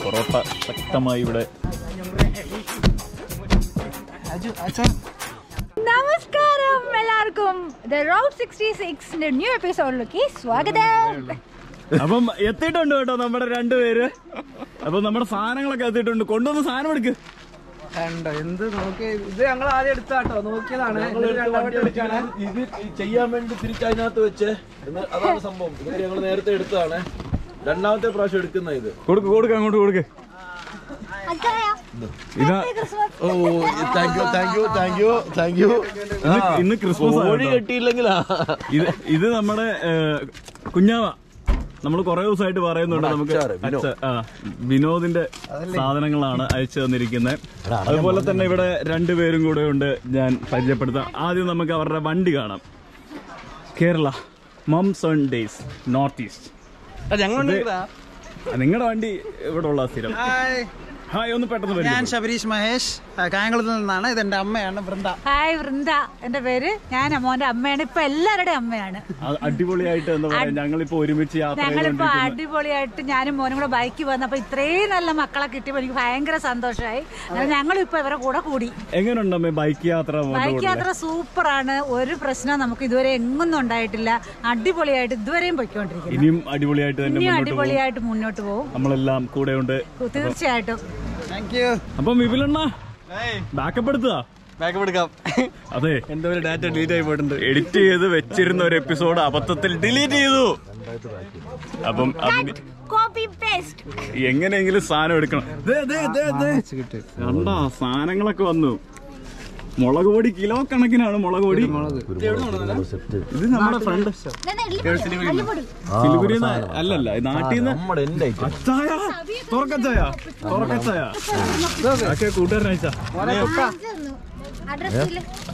പൊറോട്ട ശക്തമായി ഇവിടെ. നമസ്കാരം എല്ലാവർക്കും. റൗട്ട് 66 ന്യൂ എപ്പിസോഡിലേക്ക് സ്വാഗതം. അപ്പം എത്തിയിട്ടുണ്ട് കേട്ടോ നമ്മുടെ രണ്ടുപേര്. അപ്പൊ നമ്മുടെ സാധനങ്ങളൊക്കെ എത്തിയിട്ടുണ്ട്. കൊണ്ടുവന്ന സാധനം എടുക്ക്. എന്ത് നോക്കി ഇത് ഞങ്ങൾ ആദ്യം എടുത്താട്ടോ, നോക്കിയതാണ്. ഇത് ചെയ്യാൻ വേണ്ടി തിരിച്ചതിനകത്ത് വെച്ച് അതാണ് സംഭവം. ഇത് ഞങ്ങൾ നേരത്തെ എടുത്തതാണ്. രണ്ടാമത്തെ പ്രാവശ്യം എടുക്കുന്ന ഇത്. കൊടുക്ക അങ്ങോട്ട് കൊടുക്ക്. ഇന്ന് ക്രിസ്മസ് കിട്ടിയില്ലെങ്കിലാ. ഇത് നമ്മുടെ കുഞ്ഞാവ. നമ്മൾ കുറെ ദിവസമായിട്ട് പറയുന്നുണ്ട് നമുക്ക് വിനോദിന്റെ സാധനങ്ങളാണ് അയച്ചു തന്നിരിക്കുന്നത്. അതുപോലെ തന്നെ ഇവിടെ രണ്ടുപേരും കൂടെ ഉണ്ട്, ഞാൻ പരിചയപ്പെടുത്താം. ആദ്യം നമുക്ക് അവരുടെ വണ്ടി കാണാം. Kerala moms on days north east. നിങ്ങളുടെ വണ്ടി ഇവിടെ ഉള്ള സ്ഥിരം. ഹായ്, ഒന്ന് പെട്ടെന്ന്. ഞാൻ ശബരീഷ് മഹേഷ്, കായംകുളത്തിൽ നിന്നാണ്. ഇത് എന്റെ അമ്മയാണ് വൃന്ദ. ഹായ് വൃന്ദ എന്റെ പേര്. ഞാൻ മോന്റെ അമ്മയാണ്. ഇപ്പൊ എല്ലാവരുടെയും അമ്മയാണ്. അടിപൊളിയായിട്ട് എന്താ പറയാ, ഞങ്ങളിപ്പോ ഒരുമിച്ച് ഞങ്ങളിപ്പോ അടിപൊളിയായിട്ട് ഞാനും മോനും കൂടെ ബൈക്ക് വന്നപ്പോ ഇത്രയും നല്ല മക്കളെ കിട്ടിയപ്പോ എനിക്ക് ഭയങ്കര സന്തോഷമായി. ഞങ്ങളിപ്പോ ഇവരെ കൂടെ കൂടി. എങ്ങനെയുണ്ടമ്മേ ബൈക്ക് യാത്ര? ബൈക്ക് യാത്ര സൂപ്പറാണ്. ഒരു പ്രശ്നം നമുക്ക് ഇതുവരെ എങ്ങൊന്നും ഉണ്ടായിട്ടില്ല. അടിപൊളിയായിട്ട് ഇതുവരെയും പൊയ്ക്കൊണ്ടിരിക്കുന്നു. ഇനിയും അടിപൊളിയായിട്ട് അടിപൊളിയായിട്ട് മുന്നോട്ട് പോകും. നമ്മളെല്ലാം കൂടെ ഉണ്ട് തീർച്ചയായിട്ടും. അപ്പം വിപിലണ്ണ ബാക്കപ്പ് എടുത്തതാ? ബാക്കപ്പ് എടുക്കാം. അതെ, എന്റെ ഒരു ഡാറ്റ ഡിലീറ്റ് ആയി പോയിട്ടുണ്ട്. എഡിറ്റ് ചെയ്ത് വെച്ചിരുന്ന ഒരു എപ്പിസോഡ് അബദ്ധത്തിൽ ഡിലീറ്റ് ചെയ്തു. അപ്പം എങ്ങനെയെങ്കിലും സാധനം എടുക്കണം. കണ്ടാ സാധനങ്ങളൊക്കെ വന്നു. മുളക് പൊടി കിലോ കണക്കിനാണ്. മുളക് പൊടി ഇത് നമ്മുടെ ഫ്രണ്ട് സിലിഗുരി അല്ലല്ല, നാട്ടിൽ നിന്ന് അച്ചായ തുറക്കച്ചായ കൂട്ടുകാരൻ അയച്ചാ.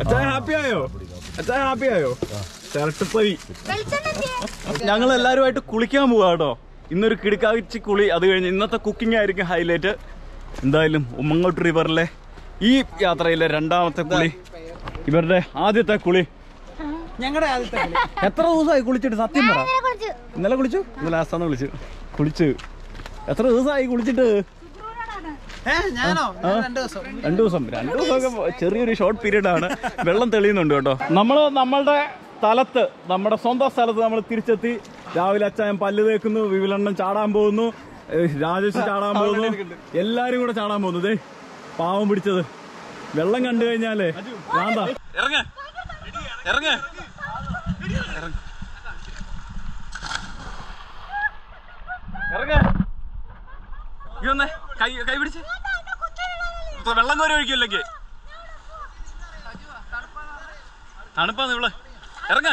അച്ചായ ഹാപ്പിയായോ? അച്ചായ ഹാപ്പിയായോ? ചിരട്ടപ്പവി. ഞങ്ങൾ എല്ലാവരുമായിട്ട് കുളിക്കാൻ പോവാ കേട്ടോ. ഇന്നൊരു കിടുക്കാച്ചി കുളി. അത് കഴിഞ്ഞ് ഇന്നത്തെ കുക്കിംഗ് ആയിരിക്കും ഹൈലൈറ്റ്. എന്തായാലും ഉമ്മങ്ങോട്ട് റിവറിലെ ഈ യാത്രയിലെ രണ്ടാമത്തെ കുളി, ഇവരുടെ ആദ്യത്തെ കുളി. ഞങ്ങളുടെ ആദ്യത്തെ. എത്ര ദിവസമായി കുളിച്ചിട്ട്? സത്യം പറ. ഇന്നലെ കുളിച്ചു? ഇന്നലെ ലാസ്റ്റാണ് കുളിച്ചു. എത്ര ദിവസമായി കുളിച്ചിട്ട്? 2 ദിവസമൊക്കെ ചെറിയൊരു ഷോർട്ട് പീരീഡ് ആണ്. വെള്ളം തെളിയുന്നുണ്ട് കേട്ടോ. നമ്മളുടെ സ്ഥലത്ത്, നമ്മുടെ സ്വന്തം സ്ഥലത്ത് നമ്മൾ തിരിച്ചെത്തി. രാവിലെ അച്ചായൻ പല്ല് തേക്കുന്നു, വിപിലണ്ണൻ ചാടാൻ പോകുന്നു, രാജേഷ് ചാടാൻ പോകുന്നു, എല്ലാരും കൂടെ ചാടാൻ പോകുന്നു. പാവം പിടിച്ചത് വെള്ളം കണ്ടു കഴിഞ്ഞാലേ വേണ്ട. കൈ പിടിച്ച് വെള്ളം കോരി ഒഴിക്കില്ലെങ്കിൽ തണുപ്പാന്ന് ഇവള്. ഇറങ്ങ.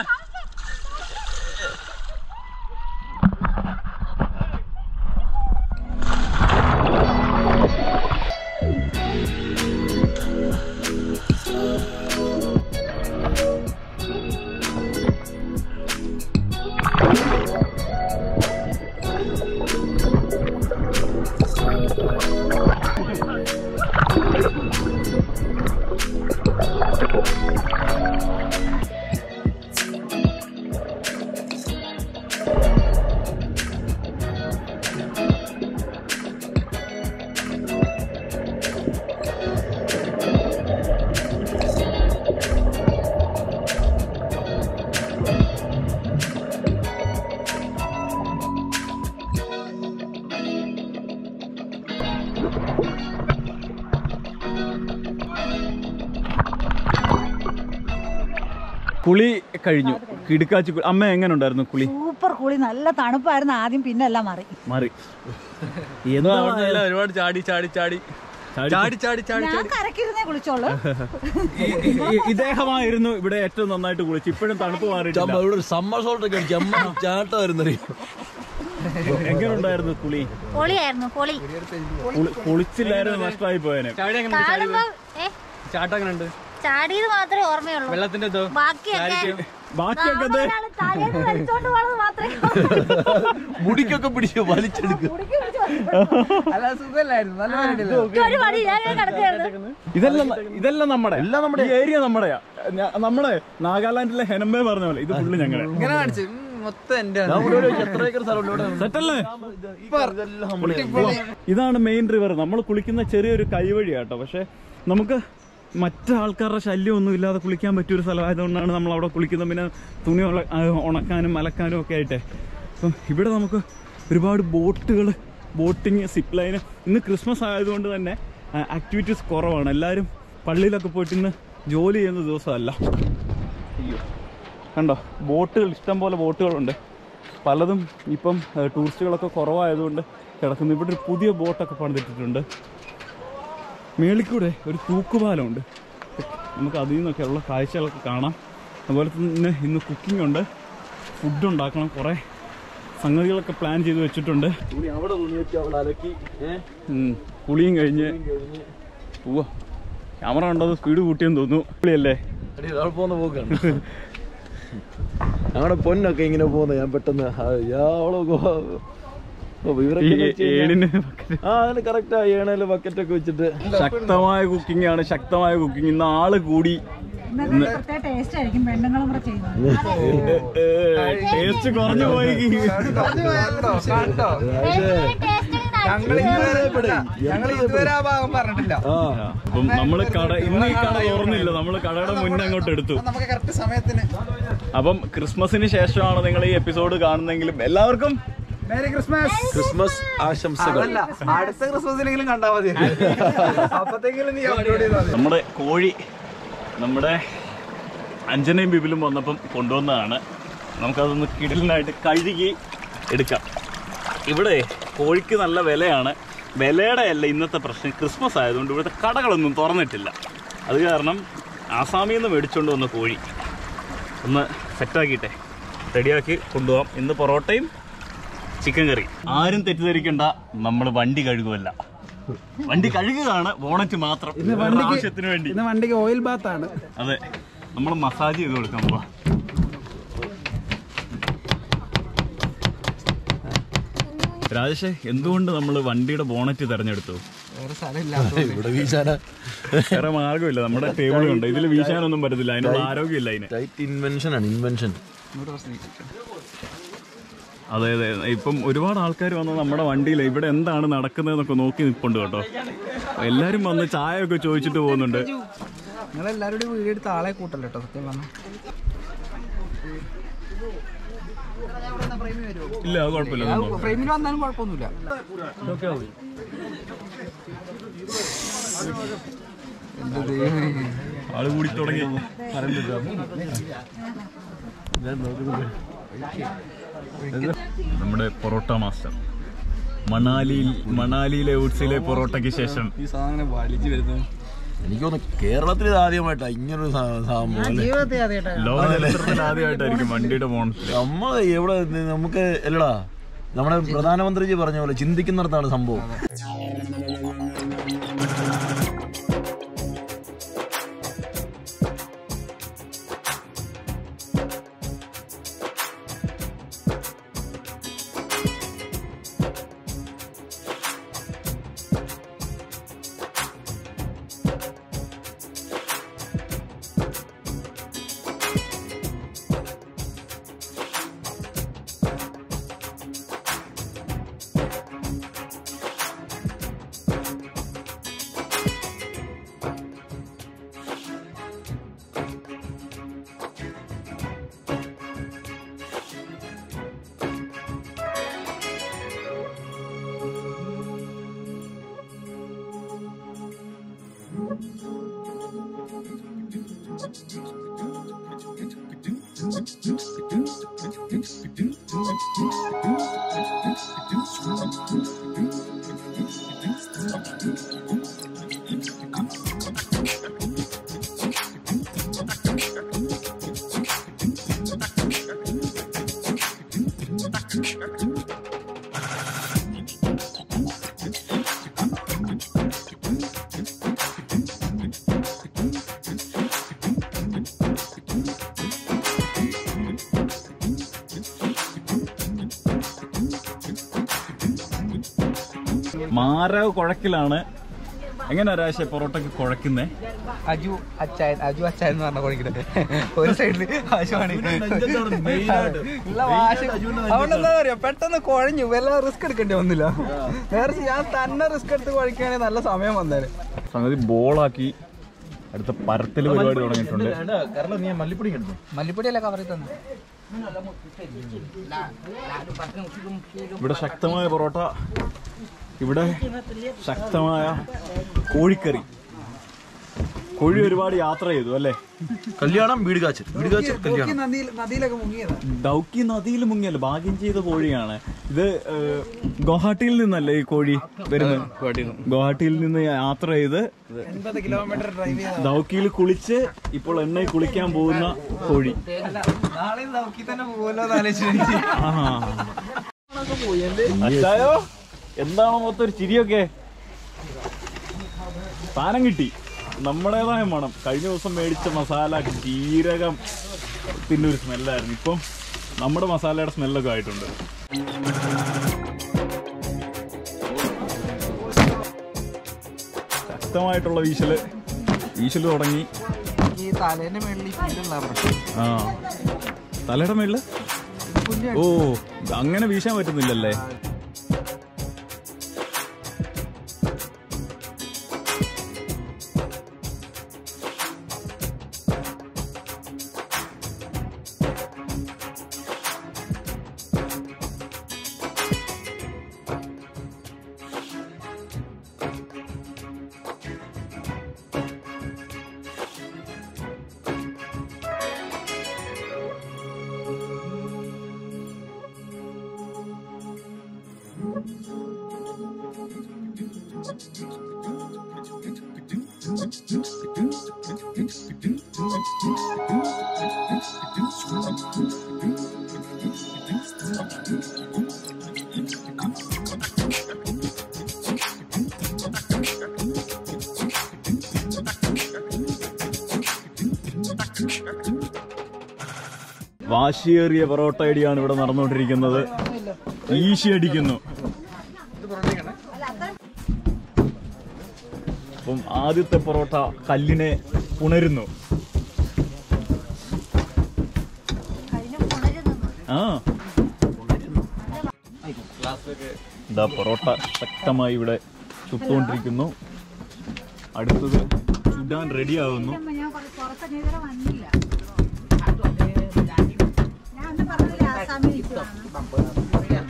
കുളി കഴിഞ്ഞു. കിടുക്കാച്ചി. അമ്മ എങ്ങനെ ഉണ്ടായിരുന്നു കുളി? സൂപ്പർ കുളി. നല്ല തണുപ്പായിരുന്നു ആദ്യം, പിന്നെ എല്ലാം മാറി. ഒരുപാട് ചാടി കുളിച്ചോളൂ. ഇദ്ദേഹമായിരുന്നു ഇവിടെ ഏറ്റവും നന്നായിട്ട് കുളിച്ചു. ഇപ്പോഴും തണുപ്പ് മാറിയിട്ടില്ല. സമ്മർ സോൾട്ടൊക്കെ അടിച്ചു. അമ്മ ചാട്ടമായിരുന്നു. എങ്ങനെ ഉണ്ടായിരുന്നു കുളി? കുളിച്ചില്ലായിരുന്നു, നഷ്ടമായി പോയേനെ. ചാട്ടം എങ്ങനെ ഉണ്ട്? ചാടിയത് മാത്രമേ ഓർമ്മയുള്ളൂ. വെള്ളത്തിന്റെ ബാക്കിയൊക്കെ മുടിക്കൊക്കെ പിടിച്ചു വലിച്ചെടുക്കും. ഇതെല്ലാം നമ്മുടെ ഏരിയ. നമ്മുടെ നാഗാലാൻഡിലെ ഹെനമ്പേ പറഞ്ഞ പോലെ ഇത് ഫുള്ള് ഞങ്ങളെ. മൊത്തം എന്റെ എത്ര ഏക്കർ സ്ഥലമുണ്ട് സെറ്റല്ലേ? ഇതാണ് മെയിൻ റിവർ. നമ്മൾ കുളിക്കുന്ന ചെറിയൊരു കൈവഴിയാട്ടോ. പക്ഷെ നമുക്ക് മറ്റാൾക്കാരുടെ ശല്യമൊന്നും ഇല്ലാതെ കുളിക്കാൻ പറ്റിയൊരു സ്ഥലമായതുകൊണ്ടാണ് നമ്മൾ അവിടെ കുളിക്കുന്നത്. പിന്നെ തുണി ഉണക്കാനും അലക്കാനും ഒക്കെ ആയിട്ടേ. അപ്പം ഇവിടെ നമുക്ക് ഒരുപാട് ബോട്ടുകൾ, ബോട്ടിങ്, സിപ്പ് ലൈന്. ഇന്ന് ക്രിസ്മസ് ആയതുകൊണ്ട് തന്നെ ആക്ടിവിറ്റീസ് കുറവാണ്. എല്ലാവരും പള്ളിയിലൊക്കെ പോയിട്ട് ഇന്ന് ജോലി ചെയ്യുന്ന ദിവസമല്ല. അയ്യോ, കണ്ടോ ബോട്ടുകൾ, ഇഷ്ടംപോലെ ബോട്ടുകളുണ്ട്. പലതും ഇപ്പം ടൂറിസ്റ്റുകളൊക്കെ കുറവായതുകൊണ്ട് കിടക്കുന്നു. ഇവിടെ ഒരു പുതിയ ബോട്ടൊക്കെ പണിതിട്ടിട്ടുണ്ട്. മേളിക്കൂടെ ഒരു തൂക്കുപാലമുണ്ട്. നമുക്ക് അതിൽ നിന്നൊക്കെയുള്ള കാഴ്ചകളൊക്കെ കാണാം. അതുപോലെ തന്നെ ഇന്ന് കുക്കിംഗ് ഉണ്ട്, ഫുഡ് ഉണ്ടാക്കണം. കുറേ സംഗതികളൊക്കെ പ്ലാൻ ചെയ്ത് വെച്ചിട്ടുണ്ട്. അവിടെ തുണി വെച്ച് അവിടെ അലക്കി കുളിയും കഴിഞ്ഞ് പോവാ. ക്യാമറ ഉണ്ടത് സ്പീഡ് കൂട്ടിയെന്ന് തോന്നുന്നു. കുളിയല്ലേ പോകുന്ന പോക്കാണ്. ഞങ്ങളുടെ പൊന്നൊക്കെ ഇങ്ങനെ പോകുന്നത്. ഞാൻ പെട്ടെന്ന് കറക്റ്റാ ഏണയില് ബക്കറ്റൊക്കെ വെച്ചിട്ട് ശക്തമായ കുക്കിംഗ് ആണ്. ശക്തമായ കുക്കിംഗ്. ഇന്ന് ആള് കൂടി. ടേസ്റ്റ് കുറഞ്ഞു പോയി. അപ്പം നമ്മള് കട ഇന്ന് ഈ കട തുറന്നില്ല. നമ്മള് കടയുടെ മുന്നേ അങ്ങോട്ട് എടുത്തു. അപ്പം ക്രിസ്മസിന് ശേഷമാണ് നിങ്ങൾ ഈ എപ്പിസോഡ് കാണുന്നെങ്കിലും എല്ലാവർക്കും ക്രിസ്മസ് ആശംസകൾ. അടുത്ത ക്രിസ്മസിനെങ്കിലും കണ്ടാ മതി. അപ്പത്തേക്കും നമ്മുടെ കോഴി നമ്മുടെ അഞ്ജനയും ബിബിലും വന്നപ്പം കൊണ്ടുവന്നതാണ്. നമുക്കതൊന്ന് കിടലിനായിട്ട് കഴുകി എടുക്കാം. ഇവിടെ കോഴിക്ക് നല്ല വിലയാണ്. വിലയുടെ അല്ല ഇന്നത്തെ പ്രശ്നം. ക്രിസ്മസ് ആയതുകൊണ്ട് ഇവിടുത്തെ കടകളൊന്നും തുറന്നിട്ടില്ല. അത് കാരണം ആസാമിൽ നിന്ന് മേടിച്ചുകൊണ്ട് വന്ന കോഴി ഒന്ന് സെറ്റാക്കിയിട്ടെ റെഡിയാക്കി കൊണ്ടുപോകാം. ഇന്ന് പൊറോട്ടയും ചിക്കൻ കറി. ആരും തെറ്റിദ്ധരിക്കണ്ട, നമ്മൾ വണ്ടി കഴുകുമല്ല. വണ്ടി കഴുകുകയാണ്, ബോണറ്റ് മാത്രം ആവശ്യത്തിന് വേണ്ടി. ഇന്ന് വണ്ടിക്ക് ഓയിൽ ബാത്താണ്. അതെ, നമ്മൾ മസാജ് ചെയ്ത് കൊടുക്കാൻ പോവാ. രാജേഷേ, എന്തുകൊണ്ട് നമ്മൾ വണ്ടിയുടെ ബോണറ്റ് തെരഞ്ഞെടുത്തു? വേറെ മാർഗമില്ല. നമ്മുടെ ടേബിളുണ്ട്, ഇതിൽ വീശാനൊന്നും പറ്റത്തില്ല. അതിനുള്ള ആരോഗ്യമില്ല. അതിന് അതെ അതെ. ഇപ്പം ഒരുപാട് ആൾക്കാർ വന്ന് നമ്മുടെ വണ്ടിയിൽ ഇവിടെ എന്താണ് നടക്കുന്നതെന്നൊക്കെ നോക്കി നിൽപ്പുണ്ട് കേട്ടോ. എല്ലാരും വന്ന് ചായ ഒക്കെ ചോദിച്ചിട്ട് പോകുന്നുണ്ട്. നിങ്ങളെല്ലാവരുടെ വീഡിയോ എടുത്ത് ആളെ കൂട്ടല്ലോ കേട്ടോ. സത്യം പറഞ്ഞാൽ ഇല്ല, അത് കുഴപ്പമില്ല. ഫ്രെയിമിൽ വന്നാലും കുഴപ്പമൊന്നുമില്ല. ആള് കൂടി തുടങ്ങി. നമ്മുടെ പൊറോട്ട മാസ്റ്റർ മണാലിയിലെ ഊട്സിലെ പൊറോട്ടയ്ക്ക് ശേഷം ഈ സാധനം വലിച്ചു വരുന്നത് എനിക്ക് തോന്നുന്നു കേരളത്തിൽ ഇത് ആദ്യമായിട്ടാണ് ഇങ്ങനൊരു സംഭവം. ലോകചരിത്രത്തിൽ ആദ്യമായിട്ടായിരിക്കും വണ്ടിയുടെ ബോണറ്റ്. നമ്മൾ എവിടെ നമുക്ക് അല്ലടാ, നമ്മുടെ പ്രധാനമന്ത്രിജി പറഞ്ഞ പോലെ ചിന്തിക്കുന്നിടത്താണ് സംഭവം. മാരക കുഴക്കിലാണ് എങ്ങനെയാ രാശ പൊറോട്ടക്ക് കുഴക്കുന്നേ? അജു അച്ചായൻ എന്ന് പറഞ്ഞ കുഴക്കുന്നത് ഒരു സൈഡില് ആശുവാണ്. അതുകൊണ്ടെന്താ പറയാ പെട്ടെന്ന് കുഴഞ്ഞു, വല്ല റിസ്ക് എടുക്കേണ്ടി വന്നില്ല. വേറെ ഞാൻ തന്നെ റിസ്ക് എടുത്ത് കുഴക്കുകയാണെങ്കിൽ നല്ല സമയം വന്നേനെ. സംഗതി ബോളാക്കി അടുത്ത പരത്തല് പരിപാടി തുടങ്ങിയിട്ടുണ്ട്. മല്ലിപ്പൊടിയല്ല കവറിൽ തന്നെ. ഇവിടെ ശക്തമായ പൊറോട്ട, ഇവിടെ ശക്തമായ കോഴിക്കറി. കോഴി ഒരുപാട് യാത്ര ചെയ്തു അല്ലേ? കല്യാണം വീട് കാച്ചൽ നദിയിലൊക്കെ മുങ്ങിയതാ. ഡൗക്കി നദിയിൽ മുങ്ങിയല്ല, ഭാഗ്യം ചെയ്ത കോഴിയാണ് ഇത്. ഗുവാഹട്ടിയിൽ നിന്നല്ലേ ഈ കോഴി വരുന്നത്? ഗുവാഹട്ടിയിൽ നിന്ന് യാത്ര ചെയ്ത് 80 കിലോമീറ്റർ ഡ്രൈവ് ചെയ്ത ഡൗക്കിയിൽ കുളിച്ച് ഇപ്പോൾ എണ്ണയിൽ കുളിക്കാൻ പോകുന്ന കോഴി. നാളെ ഡൗക്കി തന്നെ പോകുമല്ലോ എന്ന് ആലോചിച്ചു. അച്ചായോ എന്താണോ മൊത്തം ഒരു ചിരിയൊക്കെ? സാധനം കിട്ടി, നമ്മുടേതായ മണം. കഴിഞ്ഞ ദിവസം മേടിച്ച മസാല ജീരകം ഒരു സ്മെല്ലായിരുന്നു. ഇപ്പം നമ്മുടെ മസാലയുടെ സ്മെല്ലൊക്കെ ആയിട്ടുണ്ട്. ശക്തമായിട്ടുള്ള വീശല് തുടങ്ങി. ഈ തലേന്റെ മേളിൽ ആ തലയുടെ മേളില് ഓ അങ്ങനെ വീശാൻ പറ്റുന്നില്ലല്ലേ? വാശിയേറിയ പൊറോട്ട അടിയാണ് ഇവിടെ നടന്നുകൊണ്ടിരിക്കുന്നത്. ഈശി അടിക്കുന്നു. അപ്പം ആദ്യത്തെ പൊറോട്ട കല്ലിനെ പുണരുന്നു. ഇതാ പൊറോട്ട ശക്തമായി ഇവിടെ ചുട്ടുകൊണ്ടിരിക്കുന്നു. അടുത്തത് ചുടാൻ റെഡിയാകുന്നു.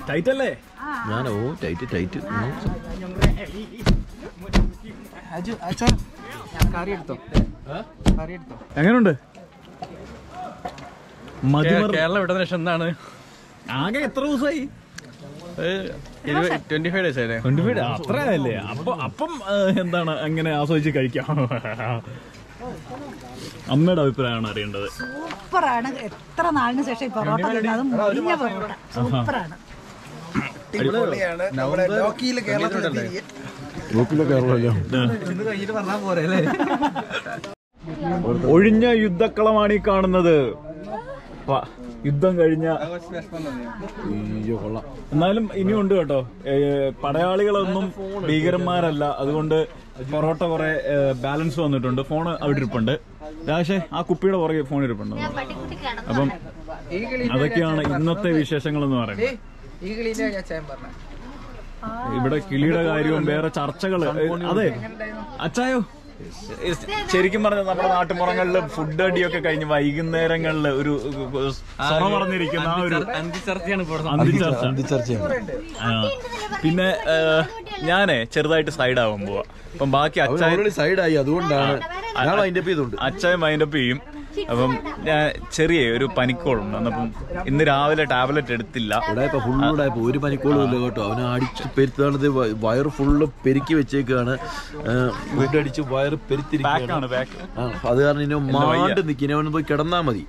ടൈറ്റ് അല്ലേ? ഞാനോ ടൈറ്റ് എങ്ങനെയുണ്ട്? കേരളം വിട്ട ശേഷം എന്താണ് ആകെ എത്ര ദിവസമായി? 25 days ആയില്ലേ? 25 അത്രയല്ലേ? അപ്പം എന്താണ് അങ്ങനെ ആസ്വദിച്ച് കഴിക്കാം. അമ്മയുടെ അഭിപ്രായമാണ് അറിയേണ്ടത്. സൂപ്പറാണ്. എത്ര നാളിന് ശേഷം ഈ പൊറോട്ട തിന്നത് മുരിഞ്ഞ പൊറോട്ട സൂപ്പറാണ്. ഒഴിഞ്ഞ യുദ്ധക്കളമാണ് ഈ കാണുന്നത്. യുദ്ധം കഴിഞ്ഞ എന്നാലും ഇനിയുണ്ട് കേട്ടോ. പടയാളികളൊന്നും ഭീകരന്മാരല്ല. അതുകൊണ്ട് പൊറോട്ട കുറെ ബാലൻസ് വന്നിട്ടുണ്ട്. ഫോണ് അവിടെ ഇരിപ്പുണ്ട്. രാശേ ആ കുപ്പിയുടെ പുറകെ ഫോൺ ഇരിപ്പുണ്ട്. അപ്പം അതൊക്കെയാണ് ഇന്നത്തെ വിശേഷങ്ങൾ എന്ന് പറയുന്നത്. ഇവിടെ കിളിയുടെ കാര്യവും വേറെ ചർച്ചകള്. അതെ അച്ചായോ, ശരിക്കും പറഞ്ഞ നമ്മുടെ നാട്ടുപുറങ്ങളില് ഫുഡ് അടിയൊക്കെ കഴിഞ്ഞ് വൈകുന്നേരങ്ങളില് ഒരു സ്വറ പറഞ്ഞിരിക്കുന്ന ആ ഒരു അന്തിച്ചർച്ച. പിന്നെ ഞാനേ ചെറുതായിട്ട് സൈഡ് ആവാൻ പോവാ. അപ്പം ബാക്കി അച്ചായ സൈഡായി, അതുകൊണ്ടാണ് അച്ചായ മൈൻഡപ്പ് ചെയ്യും. അപ്പം ഞാൻ ചെറിയ ഒരു പനിക്കോളുണ്ട്. അന്നപ്പം ഇന്ന് രാവിലെ ടാബ്ലറ്റ് എടുത്തില്ല. ഇവിടെ ഇപ്പൊ ഫുള്ളായപ്പോ ഒരു പനിക്കോളും ഇല്ല കേട്ടോ. അവനെ അടിച്ച് പെരുത്താണത്. വയറ് ഫുള്ള് പെരുക്കി വെച്ചേക്കാണ്. ഫുഡ് അടിച്ച് വയറ് പെരുത്തിരിക്കുകയാണ്. അത് കാരണം ഇനി മാണ്ട് നിൽക്കും. അവന് പോയി കിടന്നാ മതി.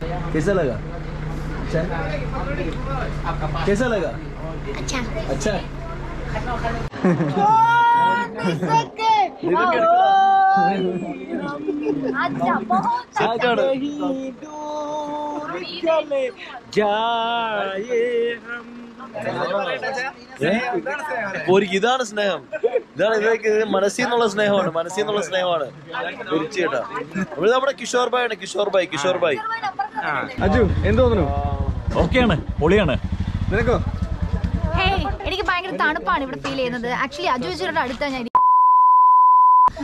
ഇതാണ് സ്നേഹം. ഇതാണ് ഇതൊക്കെ മനസ്സിൽ നിന്നുള്ള സ്നേഹമാണ് തീർച്ചയായിട്ടും. ഇവിടെ നമ്മുടെ കിഷോർ ഭായ് അജു എന്ത് തോന്നുന്നു? ഓക്കെയാണ്, പൊളിയാണ്. നിനക്കോ? എനിക്ക് ഭയങ്കര തണുപ്പാണ് ഇവിടെ ഫീൽ ചെയ്യുന്നത്. ആക്ച്വലി അജു ചേച്ചിയുടെ അടുത്താണ് ഞാൻ.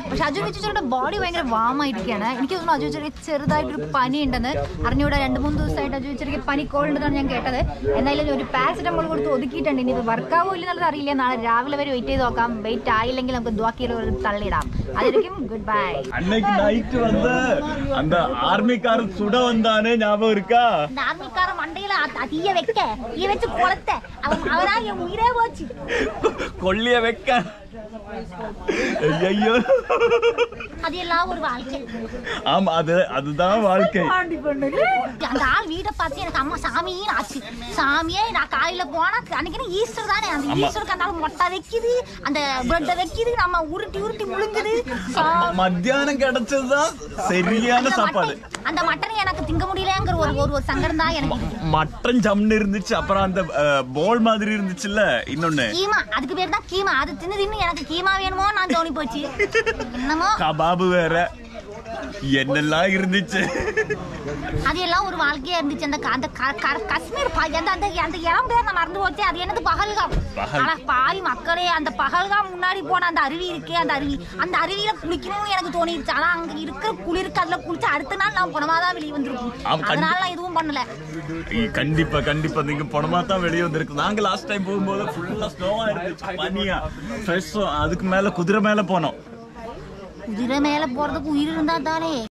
പക്ഷെ അജു ചേച്ചിയുടെ ബോഡി ഭയങ്കര വാമായിരിക്കുകയാണ്. എനിക്ക് തോന്നുന്നു അജു ചേച്ചിക്ക് ചെറുതായിട്ടൊരു പനി ഉണ്ടെന്ന് അറിഞ്ഞൂടെ. 2-3 ദിവസമായിട്ട് അജു ചേച്ചിക്ക് പനി കോൾഡ് ഉണ്ടെന്നാണ് ഞാൻ കേട്ടത്. എന്തായാലും ഒരു പാരസെറ്റമോൾ കൊടുത്ത് ഒതുക്കിയിട്ടുണ്ട്. ഇനി ഇത് വർക്കാവോ ഇല്ലെന്നുള്ളത് അറിയില്ല. നാളെ രാവിലെ വരെ വെയിറ്റ് ചെയ്ത് നോക്കാം. വെയിറ്റ് ആയില്ലെങ്കിൽ നമുക്ക് ദ്വാക്കിയിൽ തള്ളിയിടാം. അതായിരിക്കും ഗുഡ് ബൈ. அன்னைக்கு நைட் வந்து அந்த ஆர்மிக்கார சுட வந்தானே ஞாபகம் இருக்கா? அந்த ஆர்மிக்கார மண்டையில தீய வச்சு கொளுத்த அவனா என் உயிரே போச்சு. கொள்ளிய வைக்க ஐயோ, அது எல்லாம் ஒரு வாழ்க்கை. ஆமா, அதுதான் வாழ்க்கை. அந்த ஆள் வீட்டை பார்த்து எனக்கு அம்மா சாமியும் ஆச்சு. சாமியே நான் காலையில போனா அன்னைக்கு ஈஸ்டர் தானே, அந்த ஈஸ்டருக்கு அந்த ஆள் மொட்டை வைக்குது, அந்த பிரெட்டை வைக்குது, நம்ம உருட்டி முழுங்குது. மத்தியானம் கிடைச்சதுதான் சரியான சாப்பாடு. அந்த மட்டன் எனக்கு திங்க முடியலங்கிற ஒரு சங்கடம் தான் எனக்கு. மட்டன் ஜம்னு இருந்துச்சு. அப்புறம் அந்த போல் மாதிரி இருந்துச்சுல்ல இன்னொன்னு, கீமா. அதுக்கு பேர் தான் கீமா. அது தின்னு எனக்கு கீமா வேணுமோ நான் தோணி போச்சு. என்னமோ கபாபு வேற என்னெல்லாம் இருந்துச்சு. அது எல்லாம் ஒரு வாழ்க்கையா இருந்துச்சு. அந்த காஷ்மீர் அந்த இடம் பேர் நான் மறந்து போச்சு. அது என்னது பகல்காம். ஆனா பாவி மக்களே, அந்த பகல்காம் முன்னாடி போன அந்த அருவி இருக்கே, அந்த அருவியில குளிக்கணும்னு எனக்கு தோணிடுச்சு. ஆனா அங்க இருக்கிற குளிருக்கு அதுல குளிச்சு அடுத்த நாள் நான் பணமாதான் வெளியே வந்திருக்கோம். அதனால நான் எதுவும் பண்ணல. கண்டிப்பா நீங்க பணமா தான் வெளியே வந்திருக்கு. நாங்க லாஸ்ட் டைம் போகும்போது ஃபுல்லா ஸ்னோவா இருந்துச்சு, பனியா, ஃப்ரெஷ்ஷா. அதுக்கு மேல குதிரை மேல போனோம். குதிரை மேல போறதுக்கு உயிர் இருந்தா தானே.